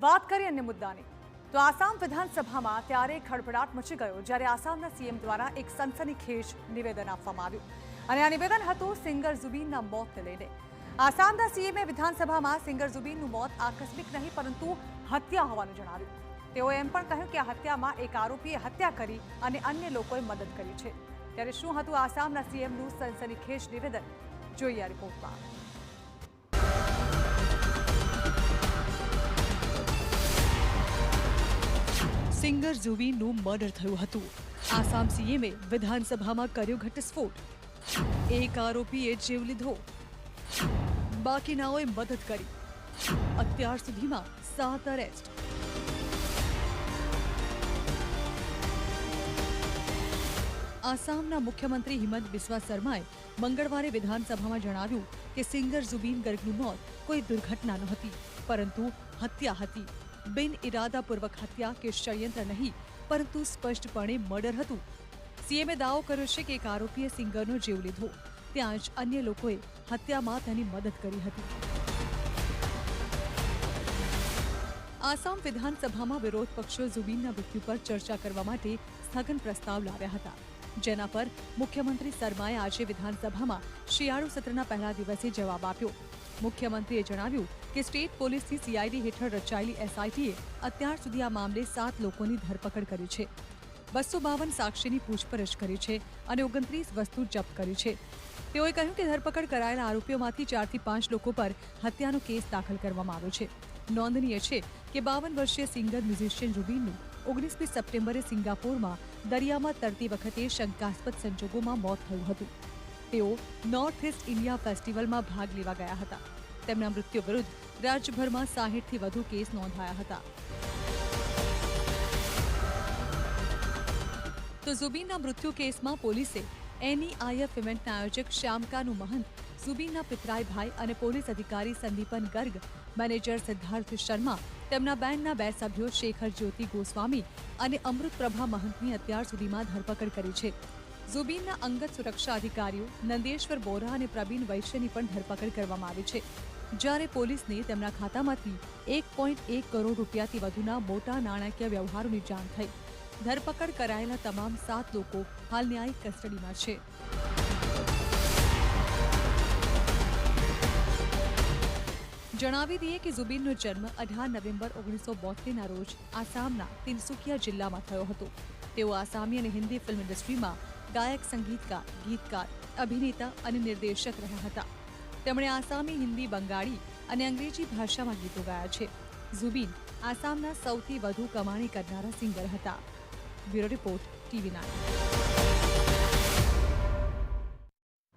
વાત કરીએ અન્ય મુદ્દાની તો આસામ વિધાનસભામાં ત્યારે ખળભળાટ મચી ગયો જ્યારે આસામના સીએમ દ્વારા એક સનસનીખેજ નિવેદન આપવામાં આવ્યું અને આ નિવેદન હતું સિંગર ઝુબીનના મોતને લઈને। આસામના સીએમએ વિધાનસભામાં સિંગર ઝુબીનનું મોત આકસ્મિક નહીં પરંતુ હત્યા હોવાનું જણાવ્યું। તેઓએ એમ પણ કહ્યું કે આ હત્યામાં એક આરોપીએ હત્યા કરી અને અન્ય લોકોએ મદદ કરી છે। ત્યારે શું હતું આસામના સીએમનું સનસનીખેજ નિવેદન, જોઈએ આ રિપોર્ટમાં। સિંગર ઝુબીનનું મર્ડર થયું હતું। આસામ સીએમએ વિધાનસભામાં કર્યો ઘટસ્ફોટ। એક આરોપીએ જીવ લીધો, બાકીનાઓએ મદદ કરી। અત્યાર સુધીમાં 7 અરેસ્ટ। આસામના મુખ્યમંત્રી હિમંત બિસ્વા શર્માએ મંગળવારે વિધાનસભામાં જણાવ્યું કે સિંગર ઝુબીન ગર્ગનું મોત કોઈ દુર્ઘટના નહોતી પરંતુ હત્યા હતી। બિન ઇરાદાપૂર્વક હત્યા કે ષડયંત્ર નહીં પરંતુ સ્પષ્ટપણે મર્ડર હતું। સીએમએ દાવો કર્યો છે કે એક આરોપીએ સિંગરનો જીવ લીધો, ત્યાં જ અન્ય લોકોએ હત્યામાં તેની મદદ કરી હતી। આસામ વિધાનસભામાં વિરોધ પક્ષો ઝુબીનના મૃત્યુ પર ચર્ચા કરવા માટે સ્થગન પ્રસ્તાવ લાવ્યા હતા, જેના પર મુખ્યમંત્રી શર્માએ આજે વિધાનસભામાં શિયાળુ સત્રના પહેલા દિવસે જવાબ આપ્યો। મુખ્યમંત્રીએ જણાવ્યું કે સ્ટેટ પોલીસની સીઆઈડી હેઠળ રચાયેલી એસઆઈટીએ અત્યાર સુધી આ મામલે 7 લોકોની ધરપકડ કરી છે, 252 સાક્ષીની પૂછપરછ કરી છે અને 29 વસ્તુ જપ્ત કરી છે। તેઓએ કહ્યું કે ધરપકડ કરાયેલા આરોપીઓમાંથી 4 થી 5 લોકો પર હત્યાનો કેસ દાખલ કરવામાં આવ્યો છે। નોંધનીય છે કે 52 વર્ષીય સિંગર મ્યુઝિશિયન ઝુબીનનું 19મી સપ્ટેમ્બરે સિંગાપોરમાં દરિયામાં તરતી વખતે શંકાસ્પદ સંજોગોમાં મોત થયું હતું। તેઓ નોર્થ ઇસ્ટ ઇન્ડિયા ફેસ્ટિવલમાં ભાગ લેવા ગયા હતા। તેમના મૃત્યુ વિરુદ્ધ રાજ્યભરમાં 60થી વધુ કેસ નોંધાયા હતા। તો ઝુબીનના મૃત્યુ કેસમાં પોલીસે એનઈઆઈએફ ઇવેન્ટના આયોજક શ્યામકાનુ મહંત, ઝુબીનના પિતરાઈ ભાઈ અને પોલીસ અધિકારી સંદીપન ગર્ગ, મેનેજર સિદ્ધાર્થ શર્મા, તેમના બેન્ડના 2 સભ્યો શેખર જ્યોતિ ગોસ્વામી અને અમૃત પ્રભા મહંતની અત્યાર સુધીમાં ધરપકડ કરી છે। ઝુબીનના અંગત સુરક્ષા અધિકારીઓ નંદેશ્વર બોરા અને પ્રવીણ વૈશ્યની પણ ધરપકડ કરવામાં આવી છે, જ્યારે પોલીસને તેમના ખાતામાંથી 1.1 કરોડ રૂપિયાથી વધુના મોટા નાણાકીય વ્યવહારોની જાણ થઈ। ધરપકડ કરાયેલા તમામ 7 લોકો હાલ ન્યાયિક કસ્ટડીમાં છે। જણાવી દઈએ કે ઝુબીનનો જન્મ 18 નવેમ્બર 1972ના રોજ આસામના તિનસુકિયા જિલ્લામાં થયો હતો। તેઓ આસામી અને હિન્દી ફિલ્મ ઇન્ડસ્ટ્રીમાં ગાયક, સંગીતકાર, ગીતકાર, અભિનેતા અને નિર્દેશક રહ્યા હતા। તેમણે આસામી, હિન્દી, બંગાળી અને અંગ્રેજી ભાષામાં ગીતો ગાયા છે। ઝુબીન આસામના સૌથી વધુ કમાણી કરનારા સિંગર હતા। Bureau report, TV9।